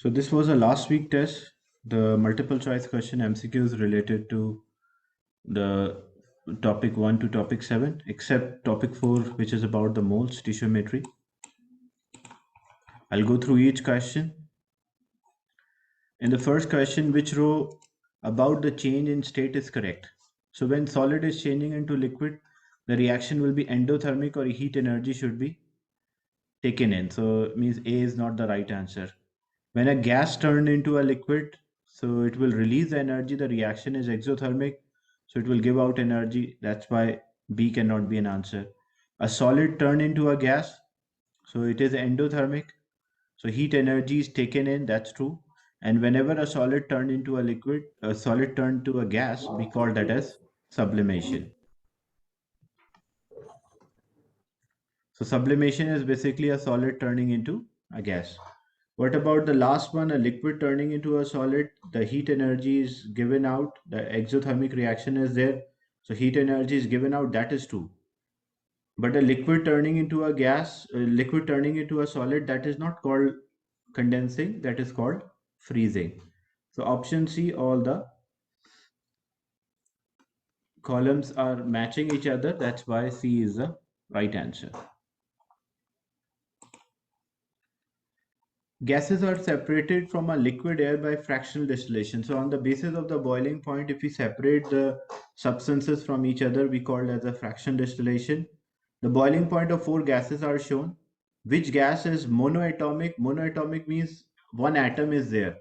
So this was a last week test, the multiple choice question MCQs related to the topic 1 to topic 7, except topic 4, which is about the moles stoichiometry. I'll go through each question. In the first question, which row about the change in state is correct? So when solid is changing into liquid, the reaction will be endothermic or heat energy should be taken in. So it means A is not the right answer. When a gas turned into a liquid, so it will release the energy. The reaction is exothermic, so it will give out energy. That's why B cannot be an answer. A solid turned into a gas, so it is endothermic. So heat energy is taken in, that's true. And whenever a solid turned into a liquid, a solid turned to a gas, we call that as sublimation. So sublimation is basically a solid turning into a gas. What about the last one, a liquid turning into a solid? The heat energy is given out, the exothermic reaction is there. So heat energy is given out, that is true. But a liquid turning into a gas, a liquid turning into a solid, that is not called condensing, that is called freezing. So option C, all the columns are matching each other. That's why C is the right answer. Gases are separated from a liquid air by fractional distillation. So on the basis of the boiling point, if we separate the substances from each other, we call it as a fractional distillation. The boiling point of 4 gases are shown. Which gas is monoatomic? Monoatomic means one atom is there.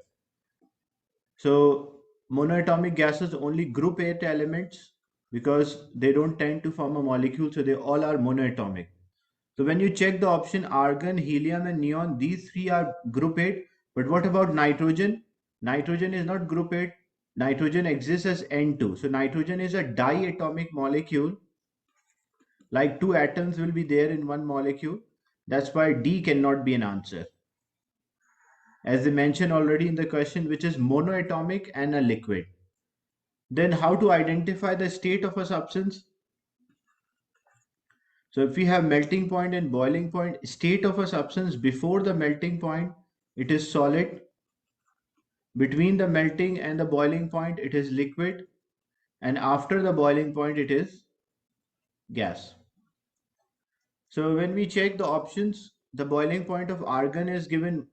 So monoatomic gases only group 8 elements because they don't tend to form a molecule. So they all are monoatomic. So when you check the option argon, helium and neon, these three are group 8. But what about nitrogen? Nitrogen is not group 8. Nitrogen exists as N2. So nitrogen is a diatomic molecule. Like 2 atoms will be there in one molecule. That's why D cannot be an answer. As they mentioned already in the question, which is monoatomic and a liquid. Then how to identify the state of a substance? So if we have melting point and boiling point, state of a substance before the melting point, it is solid. Between the melting and the boiling point, it is liquid. And after the boiling point, it is gas. So when we check the options, the boiling point of argon is given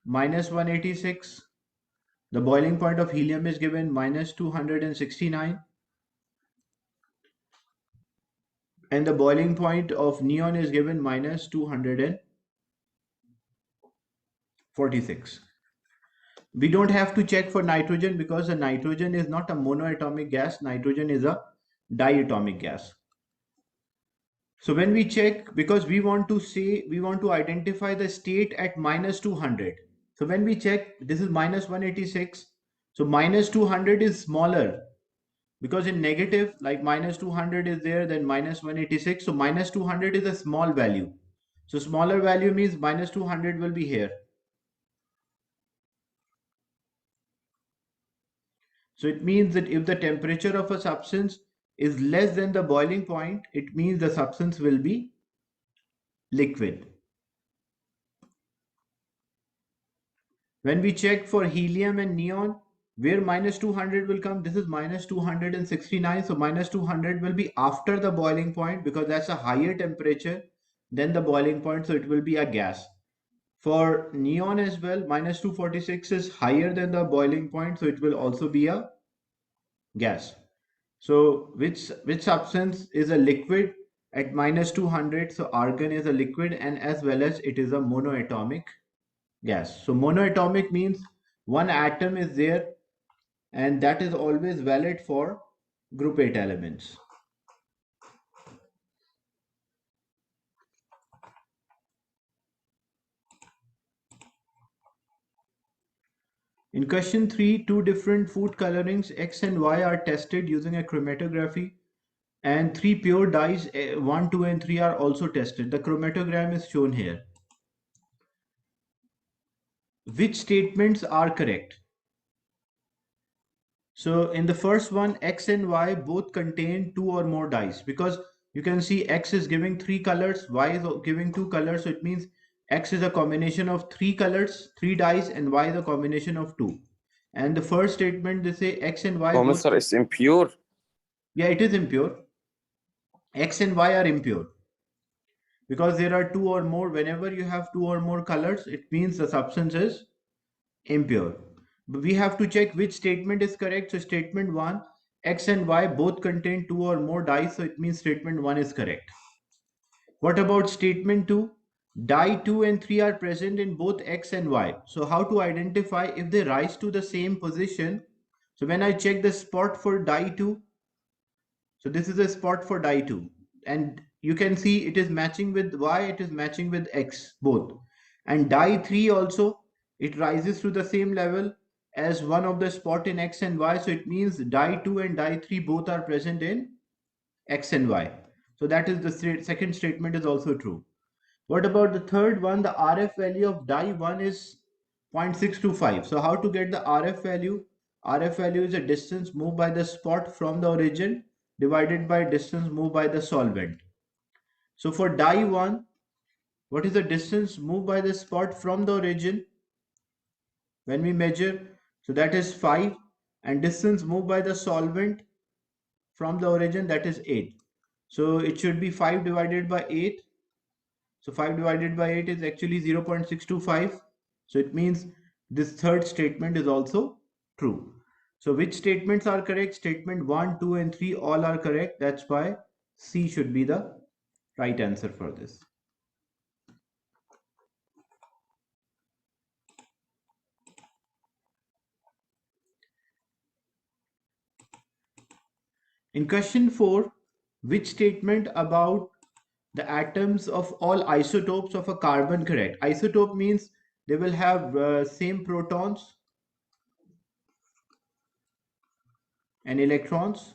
minus 186. The boiling point of helium is given minus 269. And the boiling point of neon is given minus 246. We don't have to check for nitrogen because the nitrogen is not a monoatomic gas. Nitrogen is a diatomic gas. So when we check, because we want to identify the state at minus 200. So when we check, this is minus 186. So minus 200 is smaller because in negative, like minus 200 is there, then minus 186. So minus 200 is a small value. So smaller value means minus 200 will be here. So it means that if the temperature of a substance is less than the boiling point, it means the substance will be liquid. When we check for helium and neon, where minus 200 will come, this is minus 269. So minus 200 will be after the boiling point because that's a higher temperature than the boiling point. So it will be a gas. For neon as well, minus 246 is higher than the boiling point. So it will also be a gas. So which substance is a liquid at minus 200? So argon is a liquid and as well as it is a monoatomic gas. So monoatomic means one atom is there and that is always valid for group 8 elements. In question 3, two different food colorings X and Y are tested using a chromatography and 3 pure dyes 1, 2 and 3 are also tested. The chromatogram is shown here. Which statements are correct? So in the first one, X and Y both contain 2 or more dyes because you can see X is giving 3 colors, Y is giving 2 colors. So it means X is a combination of three colors, three dyes, and Y is a combination of two. And the first statement, they say X and Y Oh, both. Mr. It's impure. Yeah, it is impure. X and Y are impure because there are two or more. Whenever you have two or more colors, it means the substance is impure. But we have to check which statement is correct. So statement 1, X and Y both contain two or more dyes. So it means statement 1 is correct. What about statement 2? Dye 2 and 3 are present in both X and Y. So how to identify if they rise to the same position? So when I check the spot for dye 2, so this is a spot for dye 2. And you can see it is matching with Y, it is matching with X, both. And dye 3 also, it rises to the same level as one of the spot in X and Y. So it means dye 2 and dye 3 both are present in X and Y. So that is the second statement is also true. What about the third one? The RF value of dye 1 is 0.625. So how to get the RF value? RF value is a distance moved by the spot from the origin divided by distance moved by the solvent. So for dye 1, what is the distance moved by the spot from the origin when we measure? So that is 5, and distance moved by the solvent from the origin, that is 8. So it should be 5 divided by 8. So 5 divided by 8 is actually 0.625. So it means this third statement is also true. So which statements are correct? Statement 1, 2 and 3 all are correct. That's why C should be the right answer for this. In question 4, which statement about the atoms of all isotopes of a carbon correct? Isotope means they will have same protons and electrons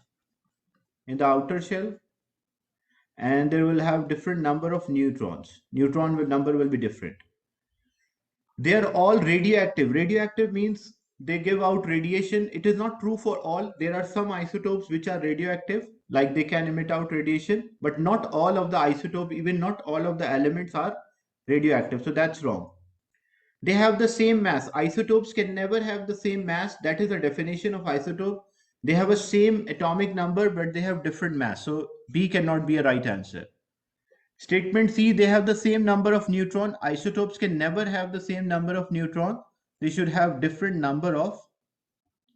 in the outer shell, and they will have different number of neutrons. Number will be different. They are all radioactive. Radioactive means they give out radiation. It is not true for all. There are some isotopes which are radioactive, like they can emit out radiation, but not all of the isotope, even not all of the elements are radioactive. So that's wrong. They have the same mass. Isotopes can never have the same mass. That is the definition of isotope. They have a same atomic number, but they have different mass. So B cannot be a right answer. Statement C, they have the same number of neutron. Isotopes can never have the same number of neutron. They should have different number of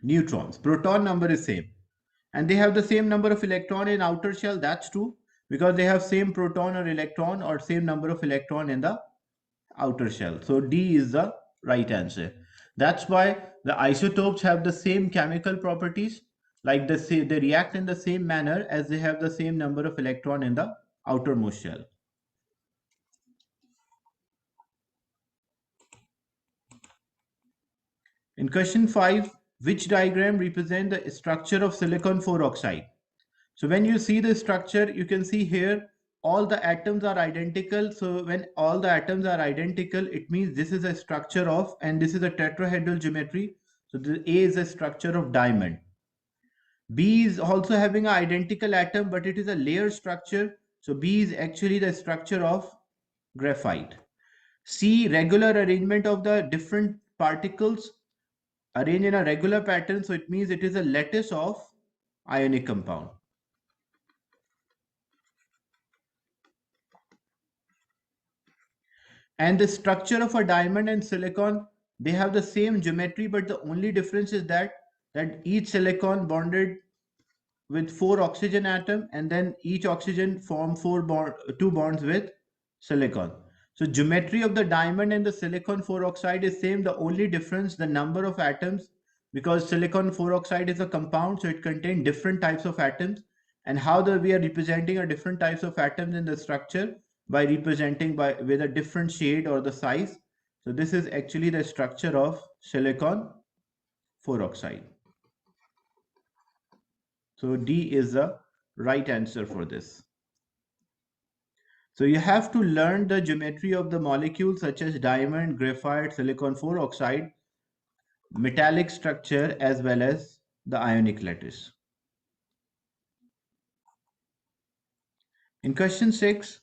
neutrons. Proton number is same. And they have the same number of electron in outer shell. That's true because they have same proton or electron or same number of electron in the outer shell. So D is the right answer. That's why the isotopes have the same chemical properties, like they react in the same manner as they have the same number of electron in the outermost shell. In question 5, which diagram represent the structure of silicon 4 oxide? So when you see the structure, you can see here all the atoms are identical. So when all the atoms are identical, it means this is a structure of, and this is a tetrahedral geometry. So the A is a structure of diamond. B is also having an identical atom, but it is a layer structure. So B is actually the structure of graphite. C, regular arrangement of the different particles arranged in a regular pattern. So it means it is a lattice of ionic compound. And the structure of a diamond and silicon, they have the same geometry, but the only difference is that each silicon bonded with 4 oxygen atom, and then each oxygen form 2 bonds with silicon. So geometry of the diamond and the silicon 4 oxide is same. The only difference, the number of atoms, because silicon 4 oxide is a compound, so it contains different types of atoms. And how we are representing a different types of atoms in the structure by representing by with a different shade or the size. So this is actually the structure of silicon 4 oxide. So D is the right answer for this. So you have to learn the geometry of the molecules such as diamond, graphite, silicon 4 oxide, metallic structure, as well as the ionic lattice. In question 6,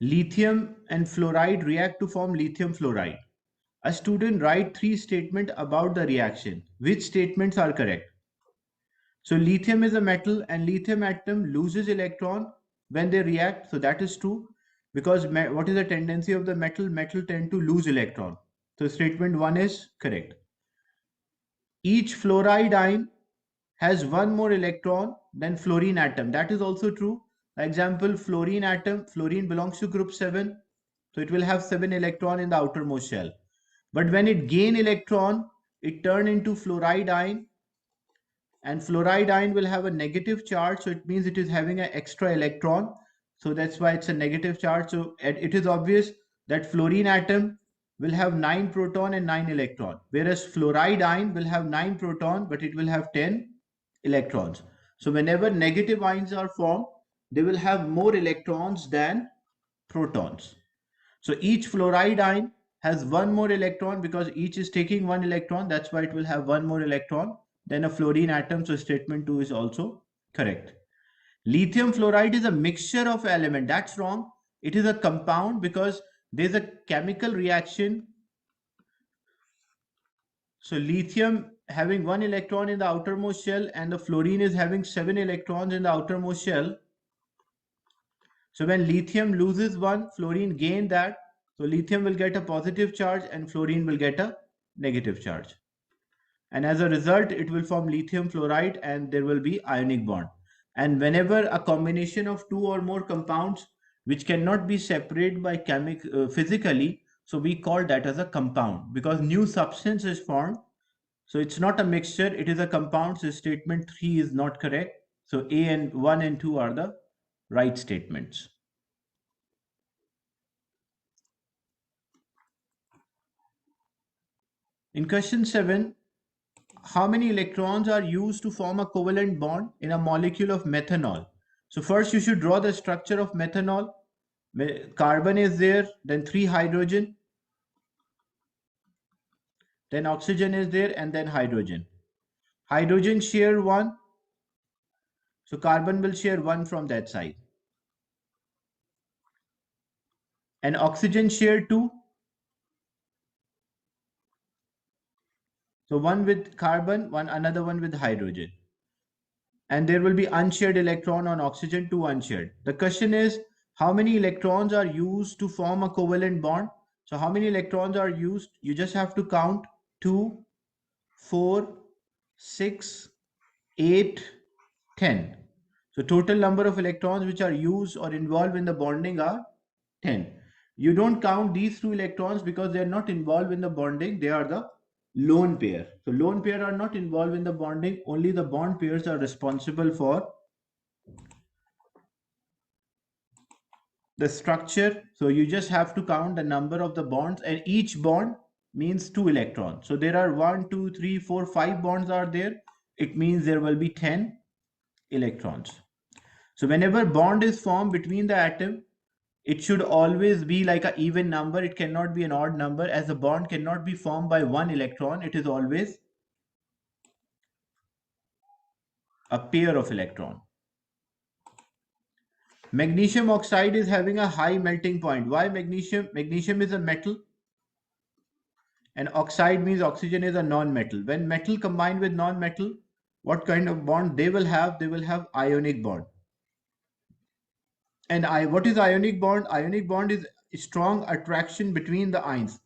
Lithium and fluoride react to form lithium fluoride. A student write 3 statements about the reaction. Which statements are correct? So lithium is a metal and lithium atom loses electron when they react. So that is true because what is the tendency of the metal? Metal tend to lose electron. So statement 1 is correct. Each fluoride ion has one more electron than fluorine atom. That is also true. Example, fluorine atom, fluorine belongs to group 7. So it will have 7 electron in the outermost shell. But when it gain electron, it turn into fluoride ion, and fluoride ion will have a negative charge. So it means it is having an extra electron. So that's why it's a negative charge. So it is obvious that fluorine atom will have 9 proton and 9 electron, whereas fluoride ion will have 9 proton, but it will have 10 electrons. So whenever negative ions are formed, they will have more electrons than protons. So each fluoride ion has one more electron because each is taking one electron. That's why it will have one more electron than a fluorine atom. So statement 2 is also correct. Lithium fluoride is a mixture of element. That's wrong. It is a compound because there's a chemical reaction. So lithium having one electron in the outermost shell and the fluorine is having 7 electrons in the outermost shell. So when lithium loses one, fluorine gain that. So lithium will get a positive charge and fluorine will get a negative charge. And as a result, it will form lithium fluoride and there will be ionic bond. And whenever a combination of 2 or more compounds which cannot be separated by physically, so we call that as a compound because new substance is formed. So it's not a mixture, it is a compound. So statement 3 is not correct. So A and 1 and 2 are the right statements. In question 7, how many electrons are used to form a covalent bond in a molecule of methanol? So first you should draw the structure of methanol. Carbon is there, then 3 hydrogen, then oxygen is there, and then hydrogen. Hydrogen share 1, so carbon will share 1 from that side. And oxygen share 2. So one with carbon, another one with hydrogen. And there will be unshared electron on oxygen, 2 unshared. The question is, how many electrons are used to form a covalent bond? So how many electrons are used? You just have to count 2, 4, 6, 8, 10. So total number of electrons which are used or involved in the bonding are 10. You don't count these 2 electrons because they are not involved in the bonding. They are the lone pair. So lone pair are not involved in the bonding. Only the bond pairs are responsible for the structure. So you just have to count the number of the bonds, and each bond means 2 electrons. So there are 1, 2, 3, 4, 5 bonds are there. It means there will be 10 electrons. So whenever bond is formed between the atom, it should always be like an even number. It cannot be an odd number, as a bond cannot be formed by 1 electron. It is always a pair of electron. Magnesium oxide is having a high melting point. Why magnesium? Magnesium is a metal and oxide means oxygen is a non-metal. When metal combined with non-metal, what kind of bond they will have? They will have ionic bond. And what is ionic bond? Ionic bond is strong attraction between the ions.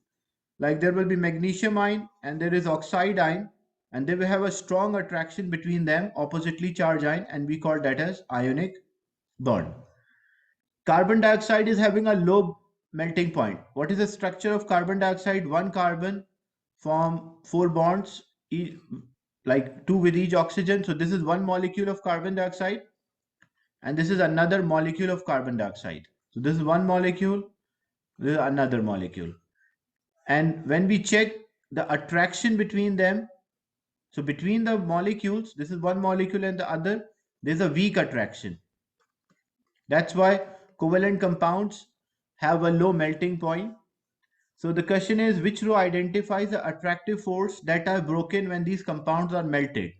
Like there will be magnesium ion and there is oxide ion, and they will have a strong attraction between them, oppositely charged ion, and we call that as ionic bond. Carbon dioxide is having a low melting point. What is the structure of carbon dioxide? One carbon form 4 bonds, like 2 with each oxygen. So this is one molecule of carbon dioxide and this is another molecule of carbon dioxide. So this is one molecule, this is another molecule. And when we check the attraction between them, so between the molecules, this is one molecule and the other, there's a weak attraction. That's why covalent compounds have a low melting point. So the question is, which row identifies the attractive force that are broken when these compounds are melted?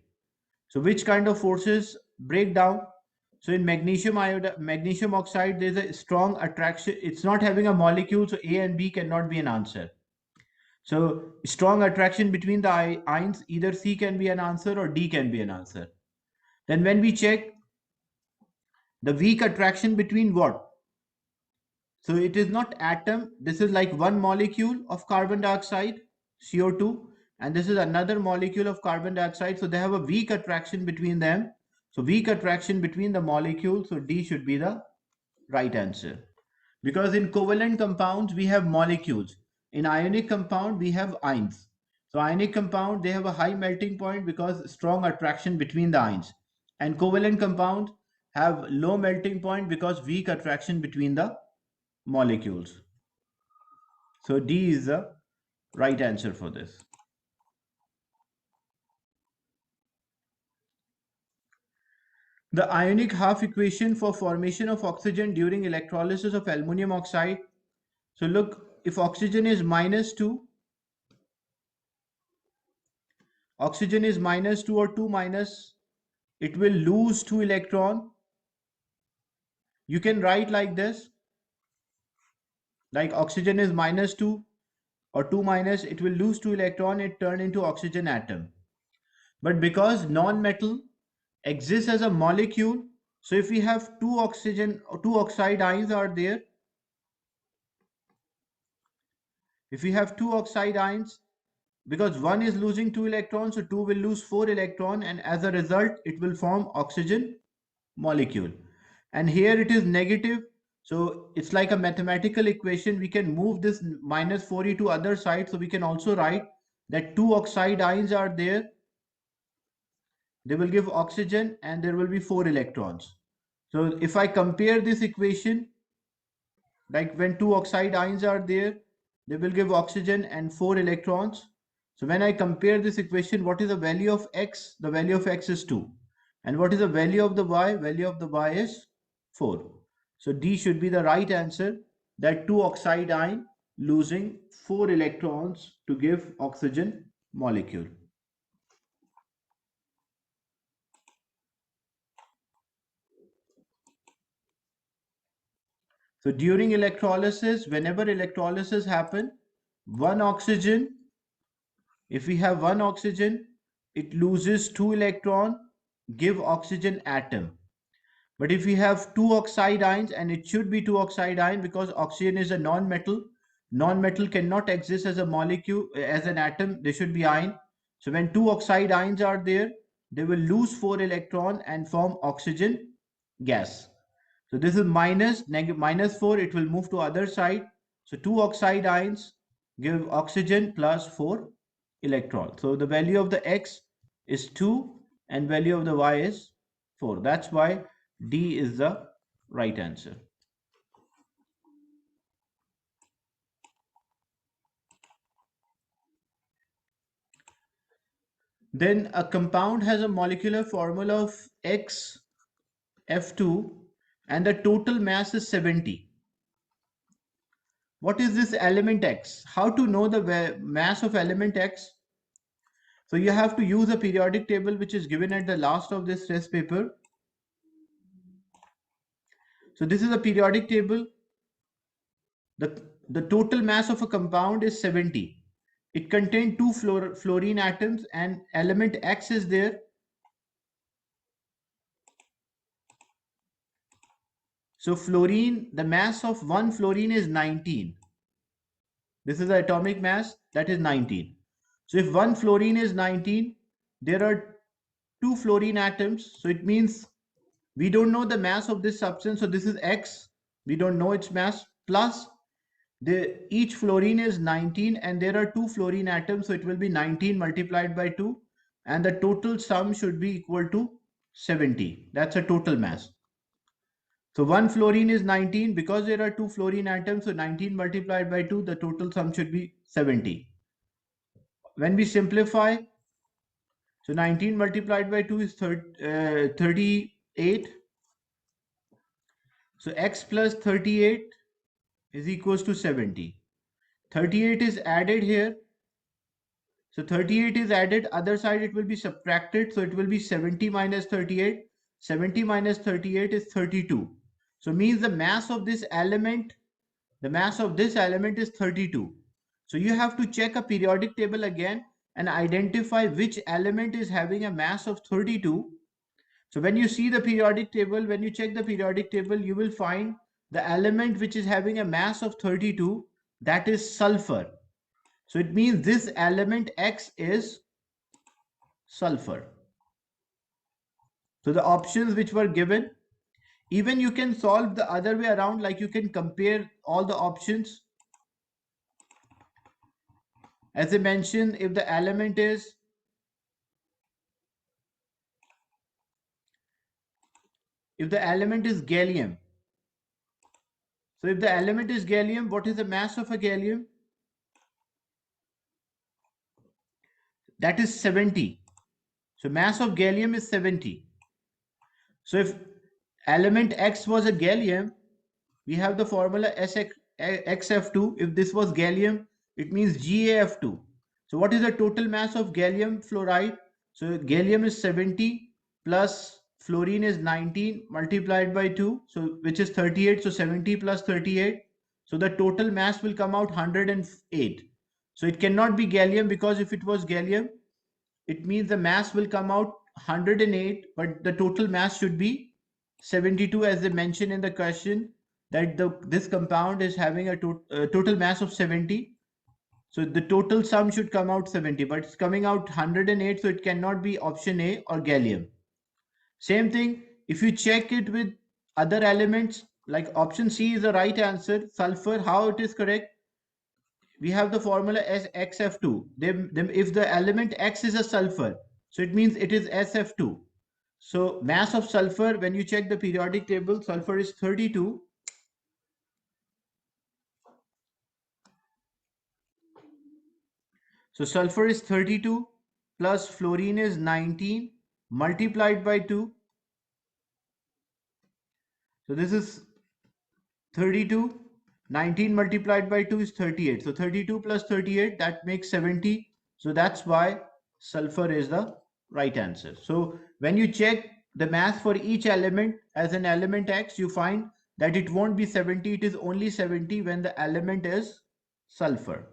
So which kind of forces break down? So in magnesium oxide, there's a strong attraction. It's not having a molecule, so A and B cannot be an answer. So strong attraction between the ions, either C can be an answer or D can be an answer. Then when we check the weak attraction between what? So it is not atom. This is like one molecule of carbon dioxide, CO2, and this is another molecule of carbon dioxide. So they have a weak attraction between them. So weak attraction between the molecules. So D should be the right answer. Because in covalent compounds, we have molecules. In ionic compound, we have ions. So ionic compound, they have a high melting point because strong attraction between the ions. And covalent compounds have low melting point because weak attraction between the molecules. So D is the right answer for this. The ionic half equation for formation of oxygen during electrolysis of aluminum oxide. So look, if oxygen is -2, oxygen is -2 or 2 minus, it will lose 2 electron. You can write like this, like oxygen is -2 or 2 minus, it will lose 2 electron, it turn into oxygen atom. But because non-metal exists as a molecule, so if we have two oxide ions are there, if we have two oxide ions, because one is losing 2 electrons, so 2 will lose 4 electron, and as a result it will form oxygen molecule. And here it is negative, so it's like a mathematical equation. We can move this -4e to other side, so we can also write that two oxide ions are there, they will give oxygen and there will be 4 electrons. So if I compare this equation, like when two oxide ions are there, they will give oxygen and 4 electrons. So when I compare this equation, what is the value of X? The value of X is 2. And what is the value of the Y? Value of the Y is 4. So D should be the right answer, that two oxide ion losing 4 electrons to give oxygen molecule. So during electrolysis, whenever electrolysis happen, one oxygen, if we have one oxygen, it loses 2 electron, give oxygen atom. But if we have two oxide ions, and it should be two oxide ion because oxygen is a non-metal, non-metal cannot exist as a molecule, as an atom, they should be ion. So when two oxide ions are there, they will lose 4 electron and form oxygen gas. So this is -4, it will move to other side. So two oxide ions give oxygen plus 4 electron. So the value of the X is 2 and value of the Y is 4. That's why D is the right answer. Then a compound has a molecular formula of X F2 and the total mass is 70. What is this element X? How to know the mass of element X? So you have to use a periodic table which is given at the last of this test paper. So this is a periodic table. The total mass of a compound is 70. It contains two fluorine atoms and element X is there. So fluorine, the mass of one fluorine is 19. This is the atomic mass, that is 19. So if one fluorine is 19, there are two fluorine atoms. So it means we don't know the mass of this substance. So this is X. We don't know its mass. Plus each fluorine is 19 and there are two fluorine atoms. So it will be 19 multiplied by 2. And the total sum should be equal to 70. That's a total mass. So one fluorine is 19 because there are two fluorine atoms. So 19 multiplied by 2, the total sum should be 70. When we simplify, so 19 multiplied by 2 is 38. So X plus 38 is equals to 70. 38 is added here. So 38 is added, other side it will be subtracted. So it will be 70 minus 38. 70 minus 38 is 32. So means the mass of this element is 32. So you have to check a periodic table again and identify which element is having a mass of 32. So when you see the periodic table, when you check the periodic table, you will find the element which is having a mass of 32, that is sulfur. So it means this element X is sulfur. So the options which were given, even you can solve the other way around, like you can compare all the options. As I mentioned, if the element is gallium, so if the element is gallium, what is the mass of a gallium? That is 70. So mass of gallium is 70. So if element X was a gallium, we have the formula XF2. If this was gallium, it means GaF2. So what is the total mass of gallium fluoride? So gallium is 70 plus fluorine is 19 multiplied by 2, so which is 38. So 70 plus 38. So the total mass will come out 108. So it cannot be gallium, because if it was gallium, it means the mass will come out 108, but the total mass should be 72, as they mentioned in the question, that this compound is having a total mass of 70. So the total sum should come out 70, but it's coming out 108, so it cannot be option A or gallium. Same thing, if you check it with other elements, like option C is the right answer, sulfur. How it is correct? We have the formula as XF2. If the element X is a sulfur, so it means it is SF2. So mass of sulfur, when you check the periodic table, sulfur is 32. So sulfur is 32 plus fluorine is 19 multiplied by 2. So this is 32. 19 multiplied by 2 is 38. So 32 plus 38, that makes 70. So that's why sulfur is the right answer. So when you check the mass for each element as an element X, you find that it won't be 70. It is only 70 when the element is sulfur.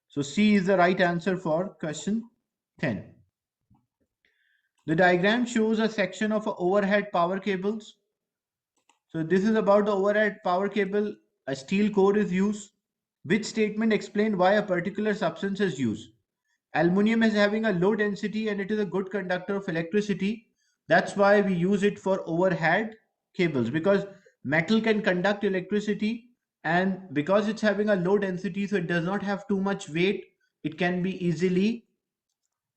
So C is the right answer for question 10. The diagram shows a section of overhead power cables. So this is about the overhead power cable. A steel core is used. Which statement explains why a particular substance is used? Aluminium is having a low density and it is a good conductor of electricity. That's why we use it for overhead cables, because metal can conduct electricity, and because it's having a low density, so it does not have too much weight. It can be easily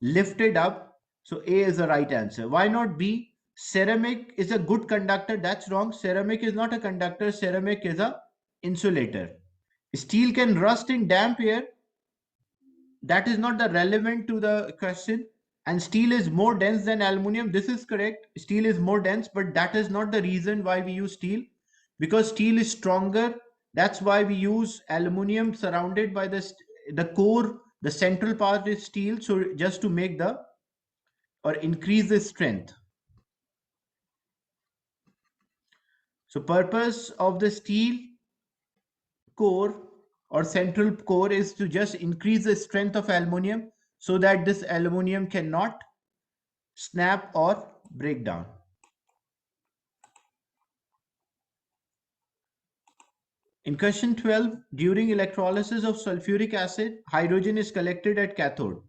lifted up. So A is the right answer. Why not B? Ceramic is a good conductor. That's wrong. Ceramic is not a conductor. Ceramic is a insulator. Steel can rust in damp air. That is not the relevant to the question. And steel is more dense than aluminum. This is correct. Steel is more dense, but that is not the reason why we use steel, because steel is stronger. That's why we use aluminum surrounded by the core. The central part is steel. So just to make the or increase the strength. So purpose of the steel core or central core is to just increase the strength of aluminum, so that this aluminum cannot snap or break down. In question 12, during electrolysis of sulfuric acid, hydrogen is collected at cathode.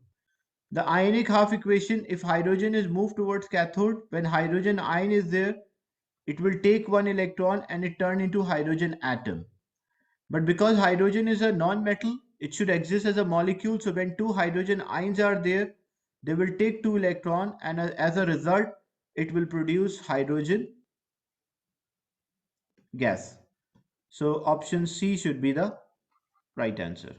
The ionic half equation, if hydrogen is moved towards cathode, when hydrogen ion is there, it will take one electron and it turn into hydrogen atom. But because hydrogen is a non-metal, it should exist as a molecule. So when two hydrogen ions are there, they will take two electrons, and as a result, it will produce hydrogen gas. So option C should be the right answer.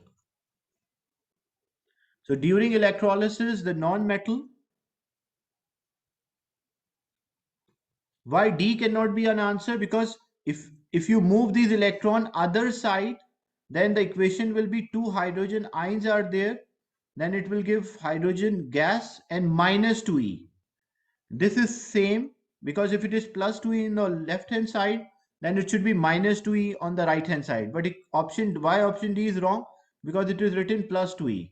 So during electrolysis, the non-metal, why D cannot be an answer? Because if you move these electron other side, then the equation will be two hydrogen ions are there, then it will give hydrogen gas and minus 2e. This is same because if it is plus 2e in the left hand side, then it should be minus 2e on the right hand side. But option D is wrong because it is written plus 2e.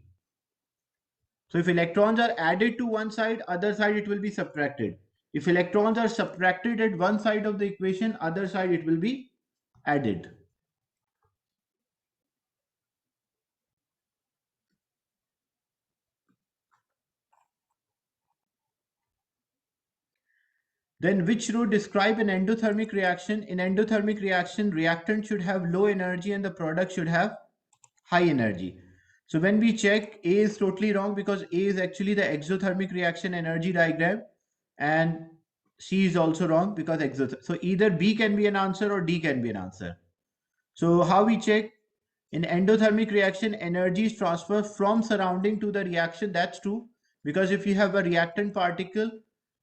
So if electrons are added to one side, other side it will be subtracted. If electrons are subtracted at one side of the equation, other side it will be added. Then which rule describe an endothermic reaction? In endothermic reaction, reactant should have low energy and the product should have high energy. So when we check, A is totally wrong because A is actually the exothermic reaction energy diagram, and C is also wrong because exothermic. So either B can be an answer or D can be an answer. So how we check? In endothermic reaction, energy is transferred from surrounding to the reaction. That's true because if you have a reactant particle,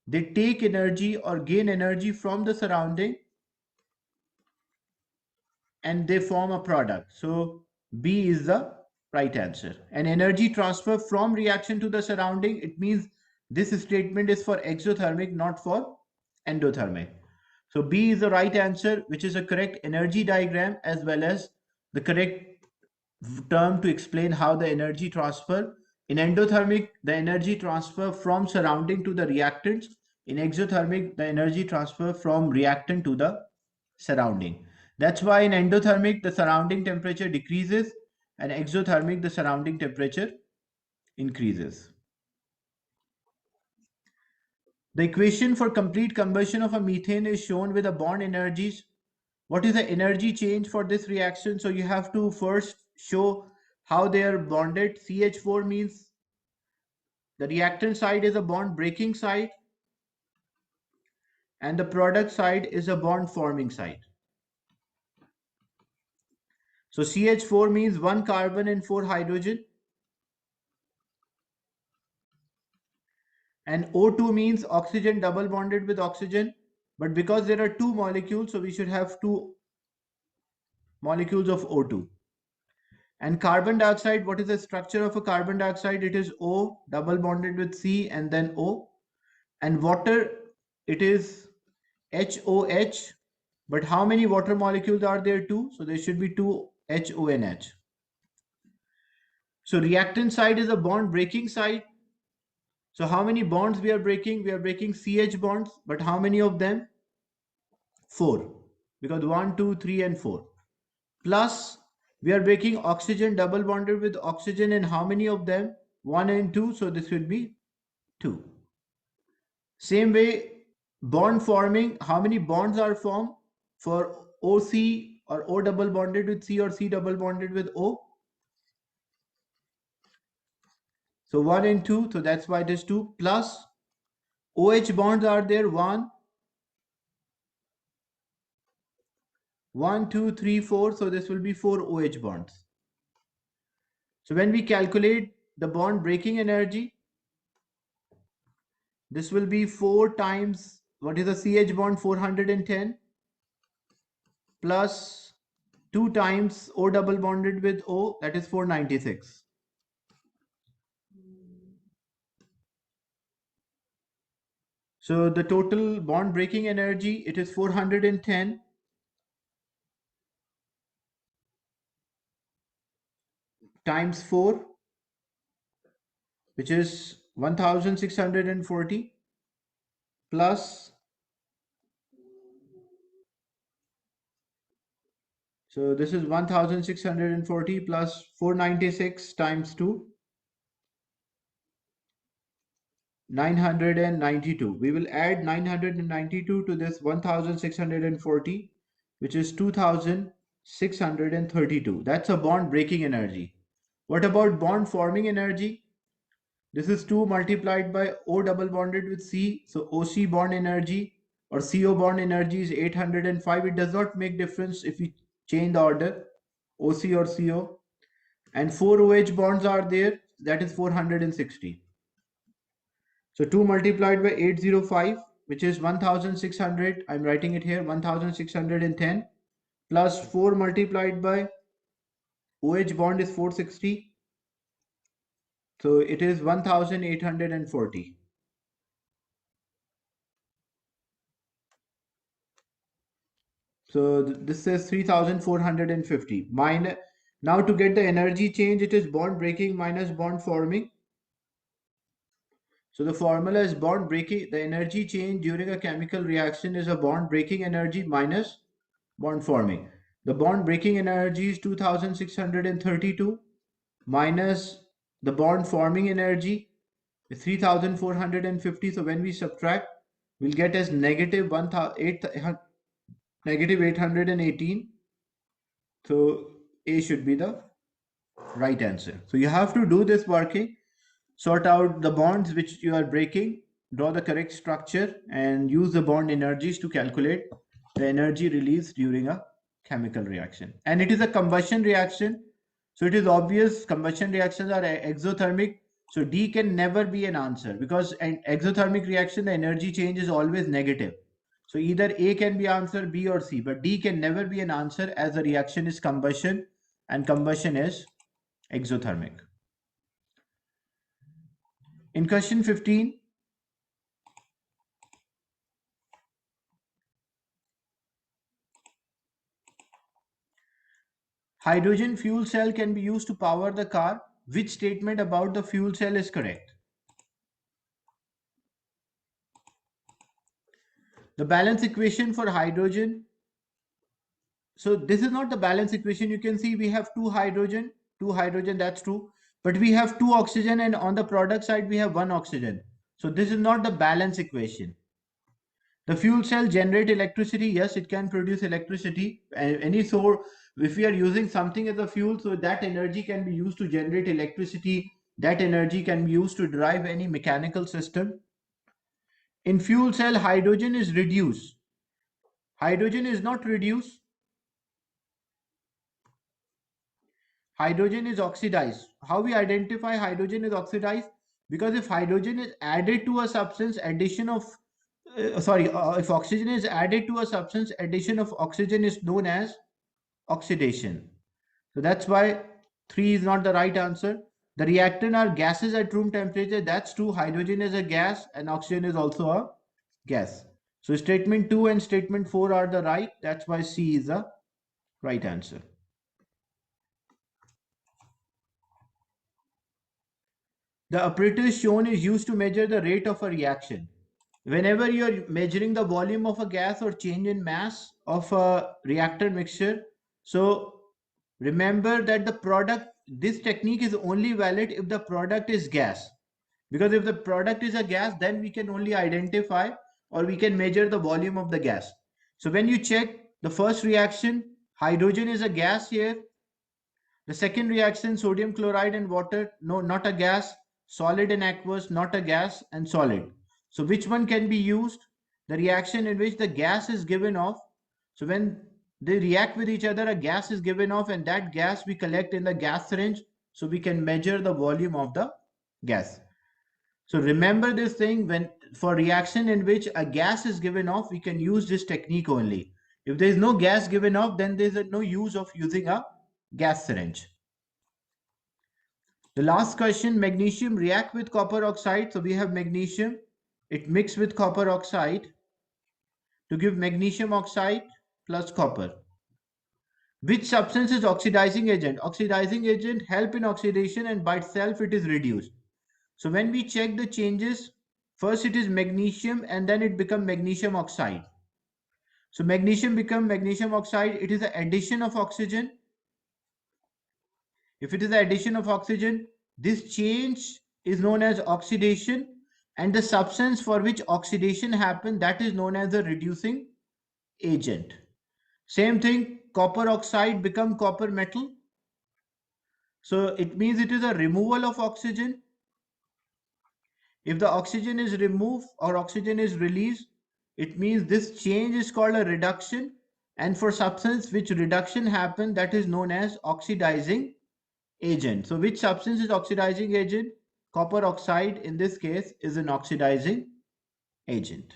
they take energy or gain energy from the surrounding and they form a product. So B is the right answer. And energy transfer from reaction to the surrounding, it means this statement is for exothermic, not for endothermic. So B is the right answer, which is a correct energy diagram as well as the correct term to explain how the energy transfer. In endothermic, the energy transfer from surrounding to the reactants. In exothermic, the energy transfer from reactant to the surrounding. That's why in endothermic, the surrounding temperature decreases, and exothermic, the surrounding temperature increases. The equation for complete combustion of a methane is shown with the bond energies. What is the energy change for this reaction? So you have to first show how they are bonded. CH4 means the reactant side is a bond breaking side and the product side is a bond forming side. So CH4 means 1 carbon and 4 hydrogen, and O2 means oxygen double bonded with oxygen, but because there are two molecules, so we should have two molecules of O2. And carbon dioxide, what is the structure of a carbon dioxide? It is O double bonded with C and then O. And water, it is HOH. But how many water molecules are there too? So there should be two HONH. So reactant side is a bond breaking side. So how many bonds we are breaking? We are breaking CH bonds, but how many of them? 4. Because 1, 2, 3 and 4. Plus we are breaking oxygen double bonded with oxygen, and how many of them? 1 and 2. So this will be 2. Same way, bond forming, how many bonds are formed for OC or O double bonded with C or C double bonded with O? So 1 and 2, so that's why it is 2. Plus OH bonds are there, 1, 1, 2, 3, 4. So this will be 4 OH bonds. So when we calculate the bond breaking energy, this will be 4 times, what is the CH bond? 410 plus 2 times O double bonded with O, that is 496. So the total bond breaking energy, it is 410 times 4, which is 1640 plus, so this is 1640 plus 496 times 2, 992. We will add 992 to this 1640, which is 2632. That's a bond breaking energy. What about bond forming energy? This is 2 multiplied by O double bonded with C. So OC bond energy or CO bond energy is 805. It does not make difference if you change the order, OC or CO. And 4 OH bonds are there, that is 460. So 2 multiplied by 805, which is 1600. I'm writing it here, 1610 plus 4 multiplied by OH bond is 460. So it is 1840. So this says 3450. Now to get the energy change, it is bond breaking minus bond forming. So the formula is bond breaking. The energy change during a chemical reaction is a bond breaking energy minus bond forming. The bond breaking energy is 2632 minus the bond forming energy is 3450. So when we subtract, we'll get as negative 818. So A should be the right answer. So you have to do this working, sort out the bonds which you are breaking, draw the correct structure, and use the bond energies to calculate the energy released during a chemical reaction. And it is a combustion reaction. So it is obvious combustion reactions are exothermic. So D can never be an answer because an exothermic reaction, the energy change is always negative. So either A can be answer, B or C, but D can never be an answer as the reaction is combustion and combustion is exothermic. In question 15, hydrogen fuel cell can be used to power the car. Which statement about the fuel cell is correct? The balance equation for hydrogen. So this is not the balance equation. You can see we have two hydrogen, that's true. But we have two oxygen and on the product side we have one oxygen. So this is not the balance equation. The fuel cell generate electricity. Yes, it can produce electricity. Any source, if we are using something as a fuel, so that energy can be used to generate electricity. That energy can be used to drive any mechanical system. In fuel cell, hydrogen is reduced. Hydrogen is not reduced. Hydrogen is oxidized. How we identify hydrogen is oxidized? Because if hydrogen is added to a substance, if oxygen is added to a substance, addition of oxygen is known as oxidation. So that's why 3 is not the right answer. The reactant are gases at room temperature. That's true. Hydrogen is a gas and oxygen is also a gas. So statement 2 and statement 4 are the right. That's why C is the right answer. The apparatus shown is used to measure the rate of a reaction. Whenever you're measuring the volume of a gas or change in mass of a reactor mixture, so remember that this technique is only valid if the product is gas. Because if the product is a gas, then we can only identify or we can measure the volume of the gas. So when you check the first reaction, hydrogen is a gas here. The second reaction, sodium chloride and water, no, not a gas. Solid and aqueous, not a gas, and solid. So which one can be used? The reaction in which the gas is given off. So when they react with each other, a gas is given off, and that gas we collect in the gas syringe, so we can measure the volume of the gas. So remember this thing, when for reaction in which a gas is given off, we can use this technique only. If there is no gas given off, then there is no use of using a gas syringe. The last question, magnesium react with copper oxide. So we have magnesium, it mixed with copper oxide to give magnesium oxide plus copper. Which substance is oxidizing agent? Oxidizing agent help in oxidation and by itself it is reduced. So when we check the changes, first it is magnesium and then it become magnesium oxide. So magnesium become magnesium oxide, it is the addition of oxygen. If it is the addition of oxygen, this change is known as oxidation, and the substance for which oxidation happens, that is known as the reducing agent. Same thing, copper oxide become copper metal. So it means it is a removal of oxygen. If the oxygen is removed or oxygen is released, it means this change is called a reduction. And for substance which reduction happen, that is known as oxidizing agent. So which substance is oxidizing agent? Copper oxide in this case is an oxidizing agent.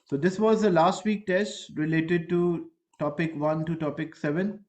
So this was the last week test related to topic 1 to topic 7.